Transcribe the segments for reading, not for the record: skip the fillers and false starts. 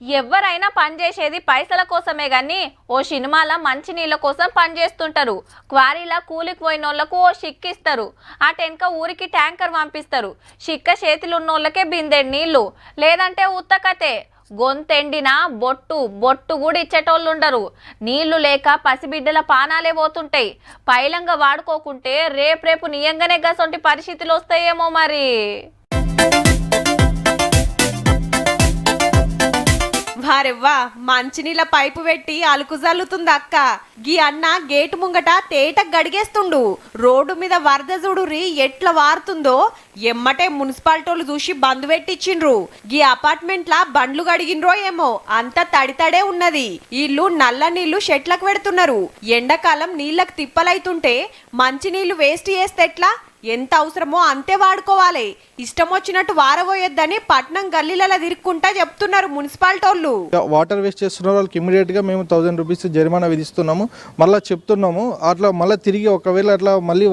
ఎవరైనా పనిచేసేది పైసల కోసమే గాని ఓ సినిమాల మంచి నీళ్ళ కోసం పనిచేస్తుంటారు. క్వారీలా కూలికి పోయినోళ్లకు ఓ షిక్కిస్తారు. ఆ టెన్క ఊరికి ట్యాంకర్ పంపిస్తారు. షిక్క చేతులున్నోళ్ళకే బిందెడు నీళ్లు, లేదంటే ఉత్తకతే. గొంతెండినా బొట్టు కూడా ఇచ్చేటోళ్ళుండరు. నీళ్లు లేక పసిబిడ్డల పానాలే పోతుంటాయి. పైలంగా వాడుకోకుంటే రేపు నియంగానే గసొంటి పరిస్థితులు వస్తాయేమో మరి. వారెవ్వా మంచినీళ్ళ పైపు పెట్టి అలుకు జల్లుతుంది అక్క. గీ అన్న గేటు ముంగట తేట గడిగేస్తుండు. రోడ్డు మీద వరద చూడురి ఎట్లా వారుతుందో. ఎమ్మటే మున్సిపాలిటోళ్ళు చూసి బంద్ పెట్టించిండ్రు. గీ అపార్ట్మెంట్ల బండ్లు గడిగినరో ఏమో అంత తడితడే ఉన్నది. వీళ్ళు నల్ల నీళ్లు షెట్లకు పెడుతున్నారు. ఎండాకాలం నీళ్లకు తిప్పలైతుంటే మంచి నీళ్లు వేస్ట్ చేస్తే ఎట్లా? ఎంత అవసరమో అంతే వాడుకోవాలి. ఇష్టం వచ్చినట్టు వారబోయొద్దని పట్నం గల్లీలలో తిరుక్కుంటా చెప్తున్నారు మున్సిపాలిటోళ్ళు. వాటర్ వేస్ట్ చేస్తున్న వాళ్ళకి ఇమీడియట్ గా మేము 1000 రూపీస్ జరిమానా విధిస్తున్నాము. మళ్ళీ చెప్తున్నాము అట్లా మళ్ళీ తిరిగి ఒకవేళ అట్లా మళ్ళీ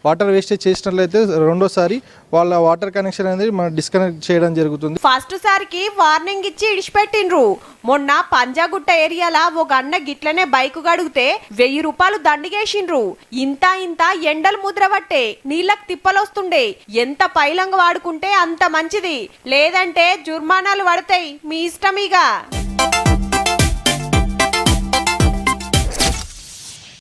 వాటర్ వేస్టేజ్ చేసినట్లయితే రెండోసారి వాళ్ళ వాటర్ కనెక్షన్ అనేది మనం డిస్కనెక్ట్ చేయడం జరుగుతుంది. ఫస్ట్ సారికి వార్నింగ్ ఇచ్చి ఇడిచిపెట్టిండ్రు. మొన్న పంజాగుట్ట ఏరియాలో ఒక అన్న గిట్లనే బైక్ గడిగితే 1000 రూపాయలు దండిగేసిండ్రు. ఇంత ఎండలు ముద్రబట్టే నీళ్ళకి తిప్పలొస్తుండే. ఎంత పైలంగా వాడుకుంటే అంత మంచిది, లేదంటే జుర్మానాలు పడతాయి. మీ ఇష్టం ఇక.